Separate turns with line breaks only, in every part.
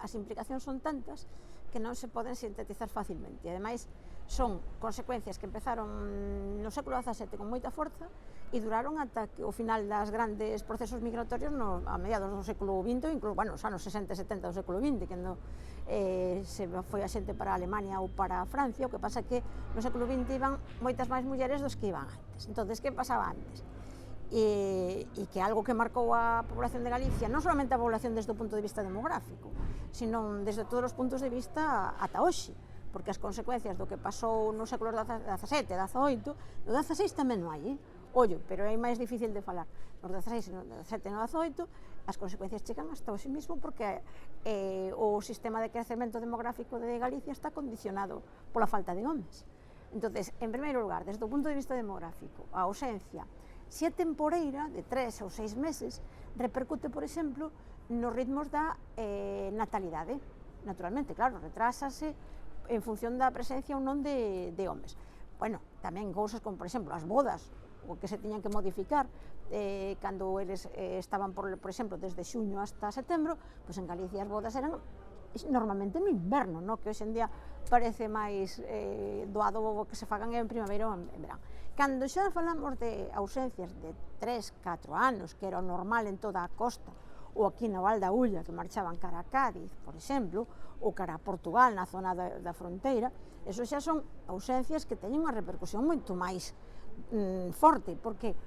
as implicacións son tantas que non se poden sintetizar facilmente. E ademais, son consecuencias que empezaron no século XVII con moita forza e duraron ata que o final das grandes procesos migratorios a mediados do século XX, incluso, bueno, os anos 60 e 70 do século XX, cando se foi a xente para Alemania ou para Francia. O que pasa é que no século XX iban moitas máis mulleres dos que iban antes. Entonces, que pasaba antes? E que algo que marcou a población de Galicia, non solamente a población desde o punto de vista demográfico, sino desde todos os puntos de vista ata hoxe, porque as consecuencias do que pasou no século XVII e XVIII, no XVI tamén non hai, ollo, pero é máis difícil de falar. Nos XVI, no XVII e no XVIII, as consecuencias chegan hasta hoxe mismo, porque o sistema de crecemento demográfico de Galicia está condicionado pola falta de homes. Entonces, en primeiro lugar, desde o punto de vista demográfico, a ausencia, se é temporeira, de 3 ou 6 meses, repercute, por exemplo, nos ritmos da natalidade. Naturalmente, claro, retrásase en función da presencia ou non de homes. Bueno, tamén cousas como, por exemplo, as bodas, o que se tiñan que modificar cando eles estaban, por exemplo, desde xuño hasta setembro, pois en Galicia as bodas eran normalmente no inverno, que hoxe en día parece máis doado que se fagan en primavera ou en verán. Cando xa falamos de ausencias de 3-4 anos, que era o normal en toda a costa, ou aquí na Val da Ulla, que marchaban cara a Cádiz, por exemplo, ou cara a Portugal, na zona da fronteira, eso xa son ausencias que teñen unha repercusión moito máis forte, porque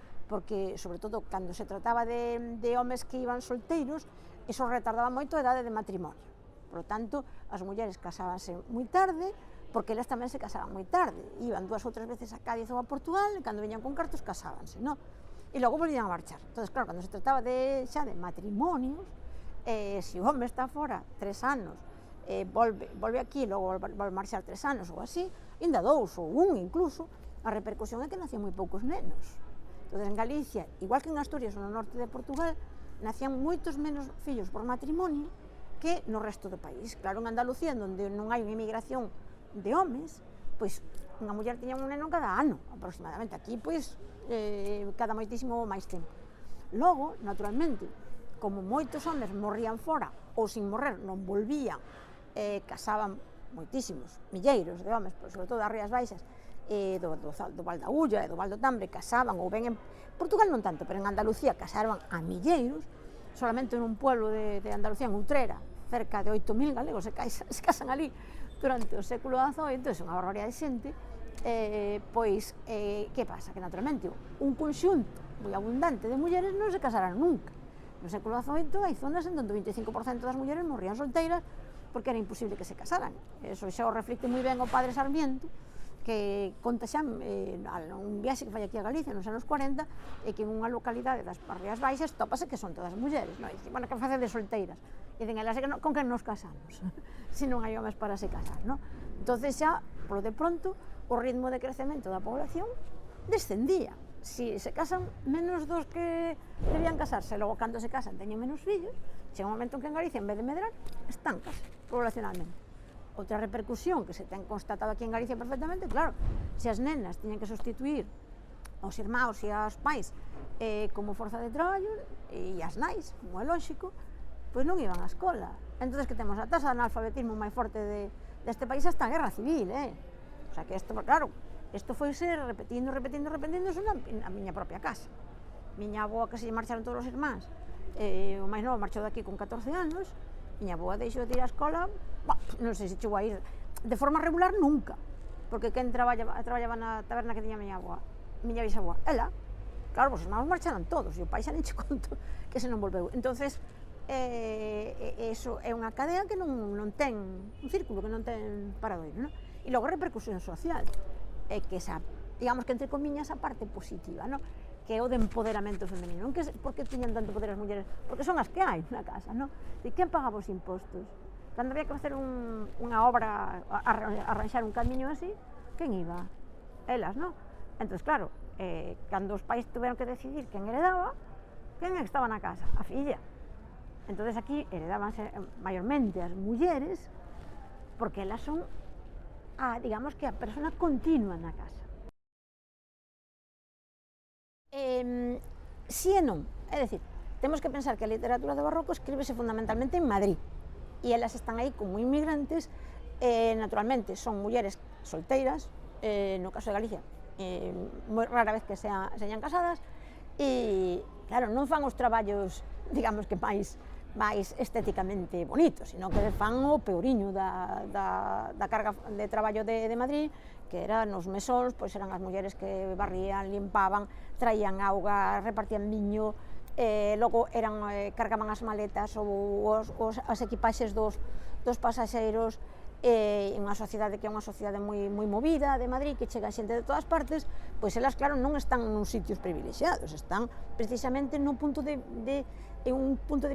sobre todo cando se trataba de homes que iban solteiros, eso retardaba moito a idade de matrimonio. Por lo tanto, as mulleres casábanse moi tarde, porque elas tamén se casaban moi tarde, iban 2 ou 3 veces a Cádiz ou a Portugal, e cando viñan con cartos casábanse, e logo volvían a marchar. Entón, claro, cando se trataba xa de matrimonios, se o home está fora 3 anos, volve aquí, logo volve a marchar 3 anos ou así, ainda 2 ou 1 incluso, a repercusión é que nacían moi poucos nenos. Entón, en Galicia, igual que en Asturias ou no norte de Portugal, nacían moitos menos fillos por matrimonio que no resto do país. Claro, en Andalucía, onde non hai unha inmigración de homes, pois unha muller tiña un neno cada ano, aproximadamente. Aquí, pois, cada moitísimo máis tempo. Logo, naturalmente, como moitos homes morrían fora, ou sin morrer non volvían, casaban moitísimos, milleiros de homes, sobre todo das Rías Baixas, do Val da Ulla e do Val do Tambre, casaban, ou ben en Portugal non tanto, pero en Andalucía casaban a milleiros. Solamente nun pueblo de Andalucía, en Utrera, cerca de 8.000 galegos se casan ali durante o século XVIII, entón é unha barbaridade de xente. Pois, que pasa? Que naturalmente un conxunto moi abundante de mulleres non se casaran nunca. No século XVIII hai zonas en onde o 25% das mulleres morrían solteiras porque era imposible que se casaran. Eso xa o reflicte moi ben o padre Sarmiento, que conta xa un viaxe que fai aquí a Galicia nos anos 40, e que en unha localidade das Rías Baixas topase que son todas mulleres, e dice, bueno, que face de solteiras? E dicen, elas, con quen nos casamos? Se non hai homes para se casar, Entonces xa, polo de pronto, o ritmo de crecemento da población descendía. Si se casan menos dos que debían casarse, logo cando se casan teñen menos fillos, chega un momento en que en Galicia, en vez de medrar, estancas poblacionalmente. Outra repercusión que se ten constatado aquí en Galicia perfectamente, claro, se as nenas tiñen que sustituir aos irmãos e aos pais como forza de traballo, e as nais, como é lóxico, pois non iban á escola. Entón, que temos a tasa de analfabetismo máis forte deste país hasta a Guerra Civil, O sea, que isto, claro, isto foi ser repetindo eso na miña propia casa. Miña avoa, que se lle marcharon todos os irmáns, o máis novo marchou daqui con 14 anos, miña avoa deixou de ir á escola, non sei se chegou a ir de forma regular nunca, porque quen traballaba na taberna que tiña miña bisaboa? Ela. Claro, os irmáns marcharon todos, e o pai xa nem che conto que se non volveu. Entonces, eso é unha cadea que non ten un círculo, que non ten paradoiro, E logo repercusión social, que esa, digamos que entre comiñas, a parte positiva, que é o de empoderamento femenino. Non que porque tiñan tanto poder as mulleres, porque son as que hai na casa, E quen pagaba os impostos? Cando había que facer unha obra, arranxar un camiño así, quen iba? Elas, Entón, claro, cando os pais tiveron que decidir quen heredaba, quen estaba na casa? A filla. Entón, aquí heredábanse maiormente as mulleres, porque elas son, digamos que a persona continua na casa. Si e non, é dicir, temos que pensar que a literatura do barroco escríbese fundamentalmente en Madrid, e elas están aí como inmigrantes, naturalmente son mulleres solteiras, no caso de Galicia, moi rara vez que señan casadas, e claro, non fan os traballos, digamos que máis estéticamente bonitos, sino que fan o peoriño da carga de traballo de Madrid, que eran nos mesóns, pois eran as mulleres que barrían, limpaban, traían auga, repartían viño, logo cargaban as maletas ou as equipaxes dos pasaxeiros, unha sociedade que é unha sociedade moi movida de Madrid, que chega xente de todas partes, pois elas, claro, non están nos sitios privilexiados, están precisamente nun punto de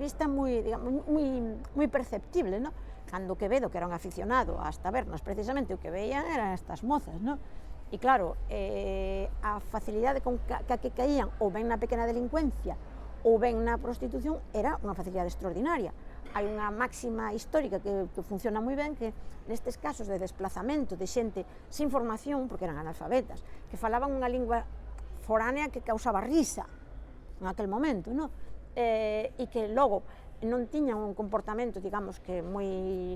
vista moi, digamos, moi perceptible, no? Cando Quevedo, que era un aficionado ás tabernas, precisamente o que veían eran estas mozas, no? E claro, a facilidade con que caían ou ben na pequena delincuencia ou ben na prostitución era unha facilidade extraordinaria. Hai unha máxima histórica que funciona moi ben, que nestes casos de desplazamento de xente sin formación, porque eran analfabetas, que falaban unha lingua foránea que causaba risa en aquel momento, no? E que logo non tiñan un comportamento, digamos, que moi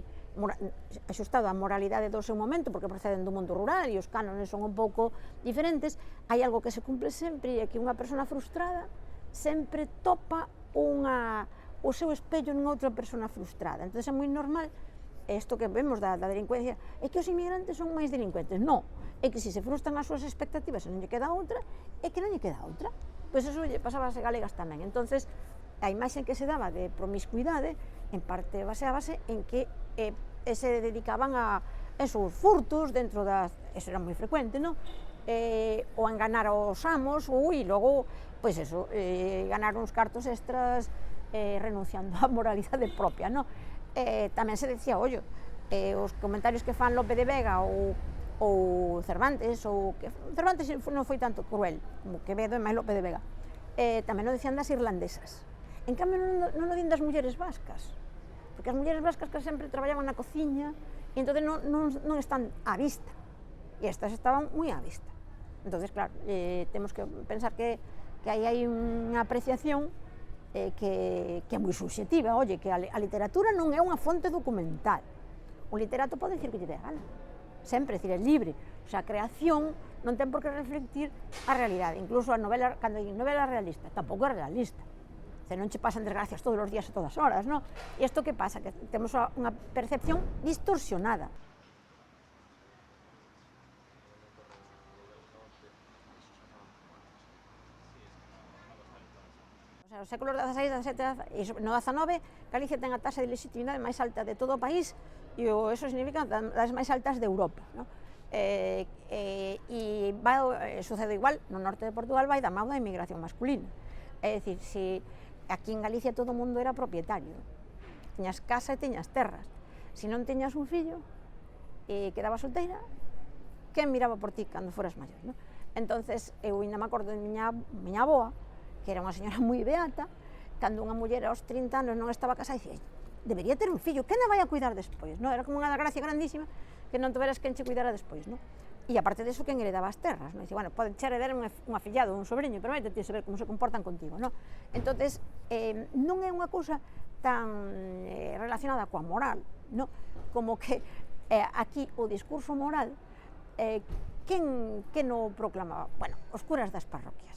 axustado á moralidade do seu momento, porque proceden do mundo rural e os cánones son un pouco diferentes. Hai algo que se cumple sempre, e é que unha persona frustrada sempre topa o seu espello nunha outra persona frustrada. Entón é moi normal isto que vemos da delincuencia, é que os inmigrantes son máis delincuentes. Non, é que se frustran as súas expectativas e non lle queda outra, é que non lle queda outra. Pois eso lle pasaba ás galegas tamén. Entonces, a imaxe que se daba de promiscuidade, en parte baseábase en que se dedicaban a esos furtos dentro das... Eso era moi frecuente, non? Ou a enganar aos amos, e logo, pois eso, ganar uns cartos extras renunciando á moralidade propia, non? Tamén se decía, ollo, os comentarios que fan Lope de Vega ou Cervantes, Cervantes non foi tanto cruel como Quevedo e máis Lope de Vega, tamén o decían das irlandesas. En cambio, non o din das mulleres vascas, porque as mulleres vascas que sempre traballaban na cociña e entón non están á vista, e estas estaban moi á vista. Entón, claro, temos que pensar que aí hai unha apreciación que é moi subxetiva. Oye, que a literatura non é unha fonte documental. O literato pode dicir que lle dé gana, sempre, é libre. O sea, a creación non ten por que reflectir a realidade. Incluso a novela, cando hai novela realista, tampouco é realista. Non che pasan desgracias todos os días e todas as horas, non? E isto que pasa? Que temos unha percepción distorsionada. O século XVI, XVII e no XIX, Galicia ten a taxa de legitimidade máis alta de todo o país, e eso significa das máis altas de Europa, non? E sucede igual no norte de Portugal, vai da mão da inmigración masculina. É dicir, se aquí en Galicia todo o mundo era propietario, tiñas casa e tiñas terras. Se non tiñas un fillo e quedabas solteira, quen miraba por ti cando foras maior, non? Entonces, eu ainda me acordo de miña avoa, que era unha señora moi beata, cando unha muller aos 30 anos non estaba casada, dicía, debería ter un fillo, quen a vai a cuidar despois, non? Era como unha gracia grandísima que non tuveras quen che cuidara despois, non? E aparte disso, quen heredaba as terras, non? Dicía, bueno, pode che heredar un afillado, un sobrinho, pero vai ter que saber como se comportan contigo, non? Entonces, non é unha cousa tan relacionada coa moral, non? Como que aquí o discurso moral, quen o proclamaba? Bueno, os curas das parroquias.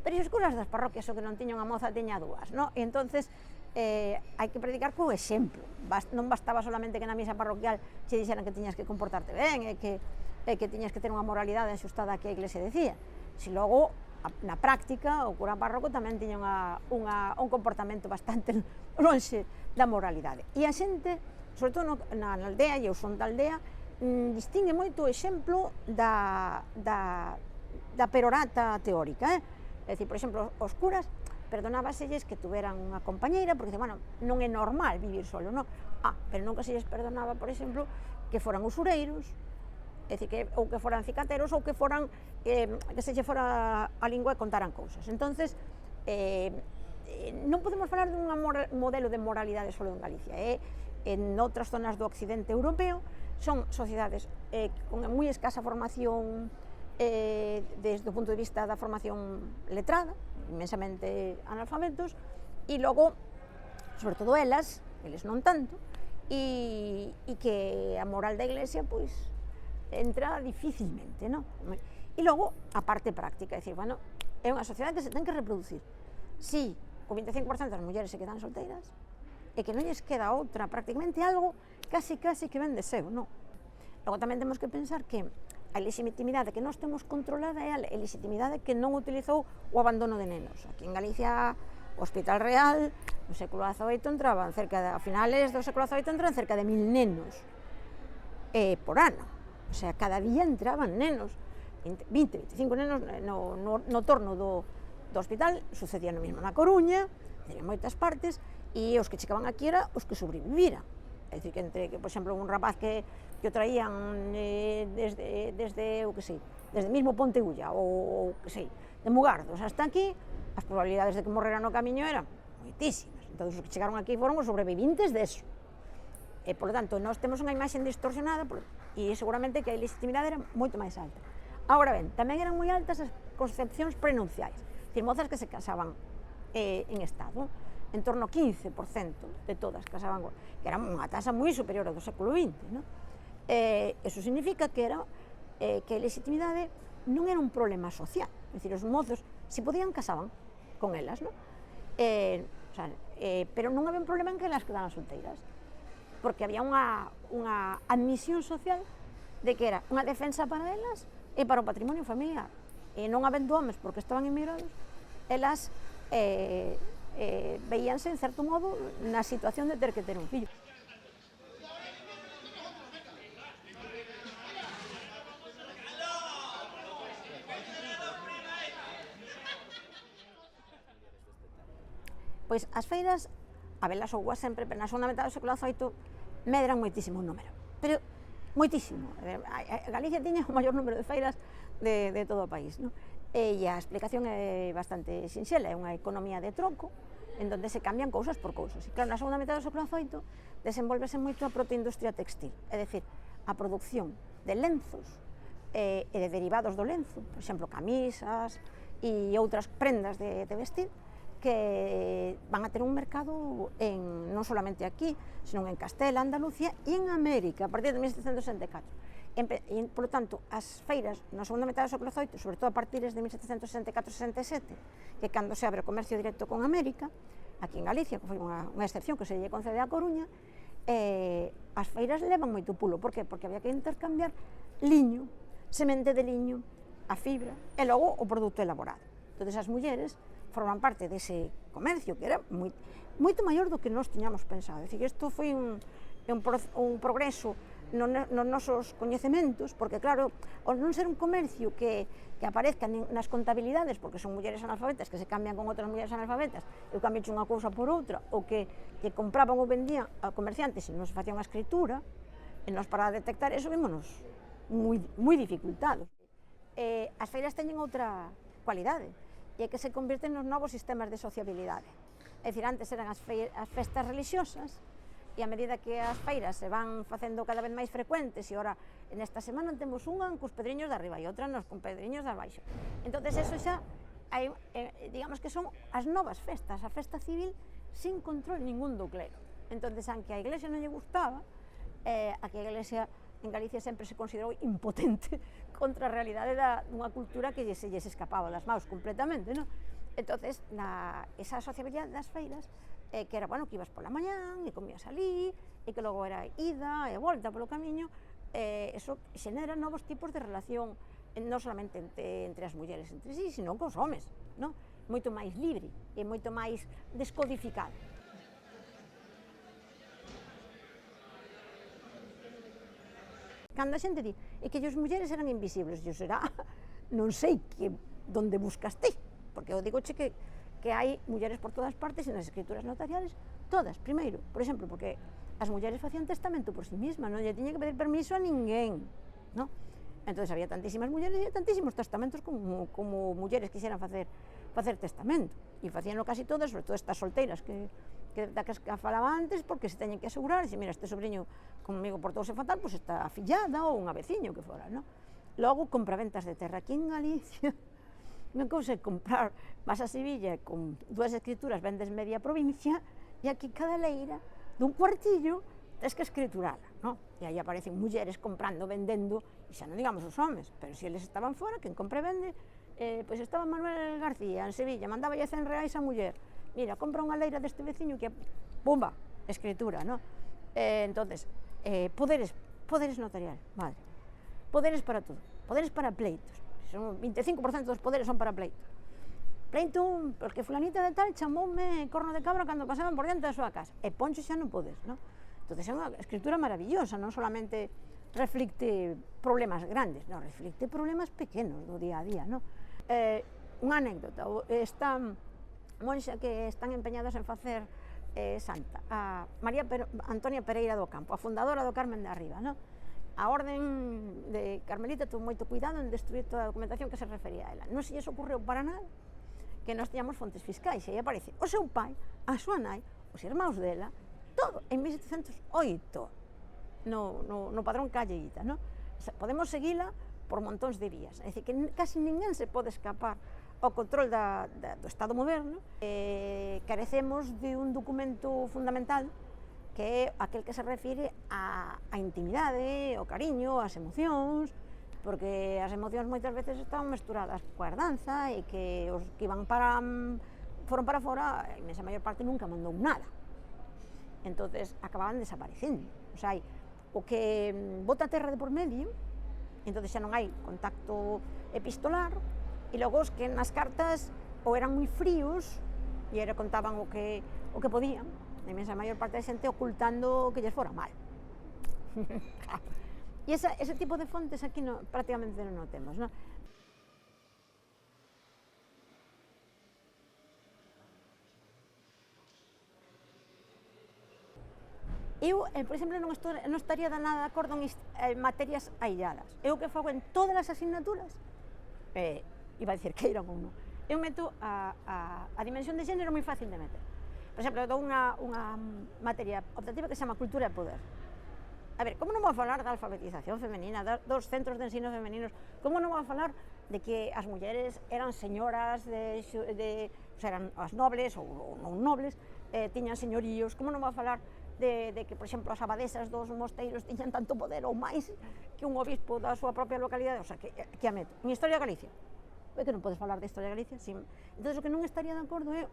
Pero os curas das parroquias, o que non tiña unha moza, tiña dúas, non? E entonces hai que predicar co exemplo. Non bastaba solamente que na misa parroquial che dixeran que tiñas que comportarte ben e que tiñas que ter unha moralidade axustada a que a Iglesia decía. Se logo, na práctica, o cura párroco tamén tiña un comportamento bastante lonxe da moralidade. E a xente, sobre todo na aldea, e eu son da aldea, distingue moito o exemplo da perorata teórica, É dicir, por exemplo, os curas perdonábaselles que tuveran unha compañeira, porque, bueno, non é normal vivir solo, non? Pero nunca se lles perdonaba, por exemplo, que foran usureiros, é dicir, ou que foran cicateros, ou que foran, que se lle fora a lingua e contaran cousas. Entonces, non podemos falar dun modelo de moralidade solo en Galicia, en outras zonas do occidente europeo, son sociedades con moi escasa formación desde o punto de vista da formación letrada, inmensamente analfabetos, e logo, sobre todo eles non tanto, e que a moral da Iglesia pois entra dificilmente, non? E logo a parte práctica, é dicir, bueno, é unha sociedade que se ten que reproducir. Si o 25% das mulleres se quedan solteiras e que non lles queda outra, prácticamente algo casi que ven de seu, non? Logo tamén temos que pensar que a legitimidade que nós temos controlada é a legitimidade que non utilizou o abandono de nenos. Aquí en Galicia, o Hospital Real, no século XVIII entraban a finales do século XVIII entraban cerca de 1000 nenos por ano. O sea, cada día entraban nenos, 20, 25 nenos no torno do hospital. Sucedía no mesmo na Coruña, en moitas partes, e os que chegaban aquí era os que sobreviviran. É dicir, que por exemplo, un rapaz que o traían desde mismo Ponteulla ou que sei, de Mugardos hasta aquí, as probabilidades de que morreran no camiño eran moitísimas. Entón, os que chegaron aquí foron os sobrevivintes deso. E, por lo tanto, nós temos unha imaxe distorsionada e seguramente que a legitimidade era moito máis alta. Agora ben, tamén eran moi altas as concepcións prenunciais, dicir, mozas que se casaban en estado, en torno ao 15% de todas casaban, que era unha tasa moi superior ao do século XX, non? Eso significa que a legitimidade non era un problema social, é dicir, os mozos, se podían, casaban con elas, non? Pero non había un problema en que elas quedaban solteiras, porque había unha admisión social de que era unha defensa para elas e para o patrimonio familiar, e non habendo homes porque estaban emigrados, elas veíanse, en certo modo, na situación de ter que ter un fillo. Pois as feiras, a velas ou guas sempre, pero na segunda metade do século XVIII medran moitísimo o número, pero moitísimo. Galicia tiña o maior número de feiras de todo o país, non? E a explicación é bastante sinxela, é unha economía de troco, en donde se cambian cousas por cousas. E claro, na segunda metade do século XVIII desenvolvese moito a protoindustria textil, é dicir, a produción de lenzos e de derivados do lenzo, por exemplo, camisas e outras prendas de vestir, que van a ter un mercado non solamente aquí, sino en Castela, Andalucía e en América, a partir de 1764. E, por lo tanto, as feiras na segunda metade do século XVIII, sobre todo a partir de 1764-67, que cando se abre o comercio directo con América, aquí en Galicia, que foi unha excepción que se lle concede a Coruña, as feiras levan moito pulo. Por qué? Porque había que intercambiar liño, semente de liño, a fibra, e logo o produto elaborado. Entón, as mulleres forman parte dese comercio que era moito maior do que nós tiñamos pensado. É dicir, isto foi un progreso nos nosos coñecementos, porque claro, ao non ser un comercio que aparezca nas contabilidades, porque son mulleres analfabetas que se cambian con outras mulleres analfabetas, eu cambio unha cousa por outra, ou que compraban ou vendían a comerciantes e non se facía unha escritura, e nós para detectar eso vímonos moi dificultados. As feiras teñen outra cualidade, e é que se convirten nos novos sistemas de sociabilidade. É dicir, antes eran as festas religiosas, e a medida que as feiras se van facendo cada vez máis frecuentes, e ora, nesta semana temos unha cos pedriños de arriba e outra con pedriños de abaixo. Entón, eso xa, digamos que son as novas festas, a festa civil sin control ningún do clero. Entón, aunque a Iglesia non lle gustaba, aquí a Iglesia en Galicia sempre se considerou impotente contra a realidade dunha cultura que se lles escapaba das maus completamente, non? Entón, esa sociabilidade das feiras, que era, bueno, que ibas pola mañán e comías ali, e que logo era ida e volta polo camiño, eso xenera novos tipos de relación, non solamente entre as mulleres entre sí, sino cos homes, non? Moito máis libre e moito máis descodificado. Cando a xente di que as mulleres eran invisibles, eu será, non sei onde buscas ti, porque eu digo que hai mulleres por todas partes e nas escrituras notariales, todas, primeiro, por exemplo, porque as mulleres facían testamento por sí mismas, non lle tiña que pedir permiso a ninguén, non? Entón, había tantísimas mulleres e tantísimos testamentos como mulleres quixeran facer testamento, e facíanlo casi todas, sobre todo estas solteiras da que falaba antes, porque se teñen que asegurar, se mira, este sobrinho comigo portouse fatal, pois está afillada ou unha veciña, o que fora, non? Logo, compraventas de terra aquí en Galicia, non cousa comprar, vas a Sevilla con 2 escrituras, vendes media provincia, e aquí cada leira dun cuartillo tens que escriturala, non? E aí aparecen mulleres comprando, vendendo, e xa non digamos os homes, pero se eles estaban fora, quen compra e vende, pois estaba Manuel García en Sevilla, mandaba 100 reais a muller, mira, compra unha leira deste veciño que, pumba, escritura, non? Entonces, poderes notarial, vale, poderes para todo, poderes para pleitos, son 25% dos poderes son para pleitos. Pleito, porque fulanita de tal chamoume corno de cabra cando pasaban por diante da súa casa, e Poncho xa non podes, non? Entón, é unha escritura maravillosa, non solamente reflicte problemas grandes, non, reflicte problemas pequenos do día a día, non? Unha anécdota, esta monxa que están empeñadas en facer santa, a María Antonia Pereira do Campo, a fundadora do Carmen de Arriba, non? A orden de Carmelita tuvo moito cuidado en destruir toda a documentación que se refería a ela. Non se lles ocurreu para nada que nós tiñamos fontes fiscais, e aí aparece o seu pai, a súa nai, os irmáns dela, todo en 1708, no padrón Calleguita, non? Podemos seguila por montóns de vías, é dicir, que casi ninguén se pode escapar ao control do Estado moderno. Carecemos de un documento fundamental que é aquel que se refire á intimidade, ao cariño, ás emocións, porque as emocións moitas veces estaban mesturadas coa herdanza e que os que foron para fora, a inmensa maior parte nunca mandou nada. Entonces acababan desaparecendo. O sea, o que bota a terra de por medio, entonces xa non hai contacto epistolar, e logo os que nas cartas ou eran moi fríos e contaban o que podían, a inmensa maior parte da xente ocultando que lles fora mal. E ese tipo de fontes aquí prácticamente non o temos, non? Eu, por exemplo, non estaría nada de acordo en materias ailladas. Eu que fago en todas as asignaturas, iba a dicir que eran ou non, eu meto a dimensión de xénero moi fácil de meter. Por exemplo, eu dou unha materia optativa que se chama Cultura e Poder. A ver, como non vou falar da alfabetización femenina, dos centros de ensino femeninos, como non vou falar de que as mulleres eran señoras, eran as nobles ou non nobles, tiñan señoríos, como non vou falar de que, por exemplo, as abadesas dos mosteiros tiñan tanto poder ou máis que un obispo da súa propia localidade, o sea, que a meto. En Historia de Galicia, é que non podes falar de Historia de Galicia, entón o que non estaría de acordo é,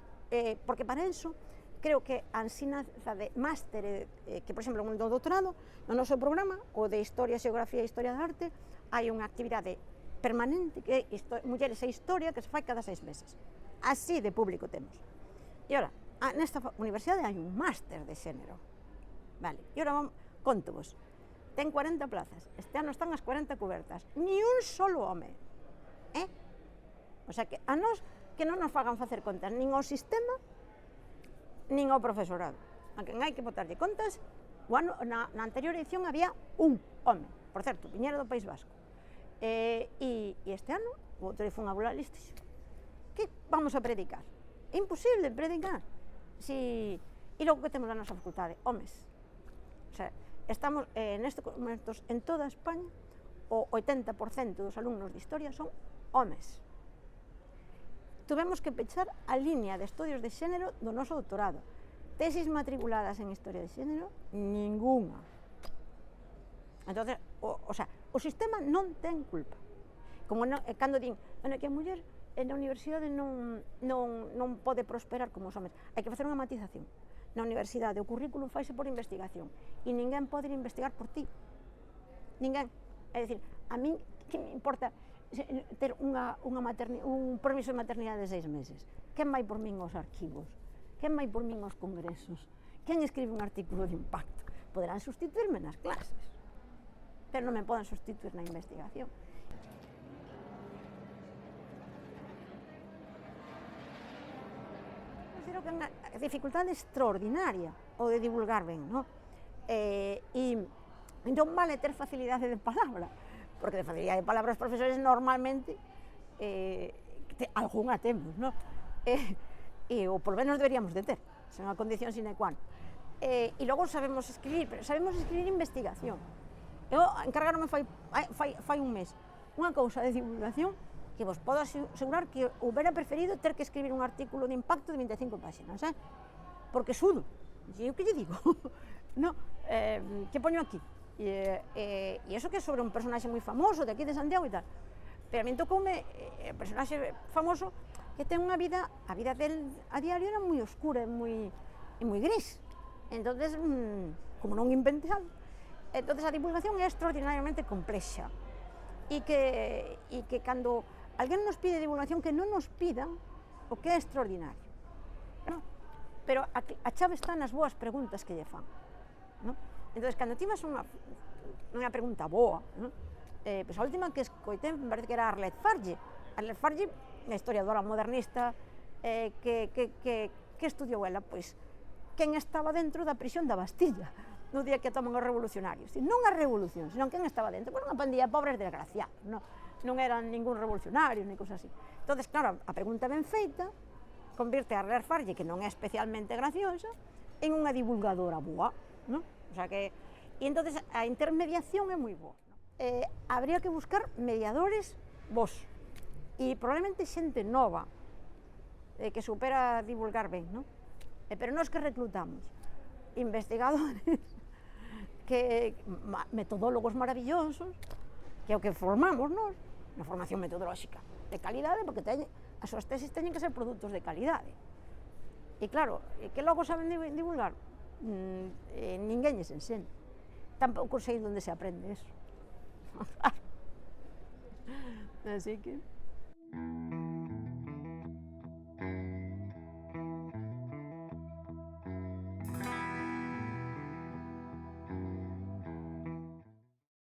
porque para eso, creo que a ensinanza de máster, que, por exemplo, no doutorado, no noso programa, o de Historia, Xeografía e Historia da Arte, hai unha actividade permanente que é Mulleres e Historia, que se fai cada 6 meses. Así de público temos. E ora, nesta universidade hai un máster de xénero. Vale, e ora conto-vos. Ten 40 plazas. Este ano están as 40 cobertas. Ni un solo home. O sea, que a nós que non nos fagan facer contas nin ao sistema, nin ao profesorado. A quen hai que botarlle contas, na anterior edición había un home, por certo, Piñera do País Vasco. E este ano, o outro foi unha bola lista. Que vamos a predicar? É imposible predicar. E logo que temos na nosa facultade, homes. O sea, estamos nestes momentos en toda España, o 80% dos alumnos de Historia son homes. Tuvemos que pechar a línea de estudios de xénero do noso doutorado. Tesis matriculadas en Historia de Xénero, ninguna. Entonces, o sistema non ten culpa. Como cando din, que a muller na universidade non pode prosperar como os homens. Hai que facer unha matización. Na universidade o currículum faise por investigación e ninguén pode investigar por ti. Ninguén. É dicir, a min que me importa ter un permiso de maternidade de 6 meses? Quen vai por min aos arquivos? Quen vai por min aos congresos? Quen escribe un artículo de impacto? Poderán sustituirme nas clases, pero non me poden sustituir na investigación. Considero que é unha dificultade extraordinaria o de divulgar ben, non? E non vale ter facilidade de palabra, porque de facilidade de palabra os profesores normalmente algunha temos, non? Ou polo menos deberíamos de ter, é unha condición sine qua non. E logo sabemos escribir, pero sabemos escribir investigación. Eu encargaronme fai un mes unha cousa de divulgación que vos podo asegurar que houbera preferido ter que escribir un artículo de impacto de 25 páxinas, porque sudo. E eu que lle digo? no, que poño aquí? E iso que é sobre un personaxe moi famoso de aquí de Santiago e tal, pero a min tocoume o personaxe famoso que ten unha vida, a vida del a diario era moi oscura e moi gris, entonces, como non invente algo, entonces a divulgación é extraordinariamente complexa e que cando alguén nos pide divulgación que non nos pidan o que é extraordinario, no? Pero a chave está nas boas preguntas que lle fan, no? Entonces, cando ti vas unha pregunta boa, no? Pois a última que escoitei me parece que era Arlette Farge. Arlette Farge, a historiadora modernista, que estudiou ela? Pois quen estaba dentro da prisión da Bastilla no día que toman os revolucionarios. Non a revolución, senón quen estaba dentro. Bueno, unha pandilla de pobres desgraciados, non eran ningún revolucionario, ni cousa así. Entonces, claro, a pregunta ben feita convierte a Arlette Farge, que non é especialmente graciosa, en unha divulgadora boa, non? O sea que, e entonces a intermediación é moi boa. Habría que buscar mediadores bons e probablemente xente nova que supera divulgar ben, non? Pero nós que reclutamos investigadores, metodólogos maravillosos, que é o que formamos nós, na formación metodolóxica de calidade, porque as súas tesis teñen que ser produtos de calidade. E claro, que logo saben divulgar? Ninguén lles ensena. Tampouco sei onde se aprende eso. Así que...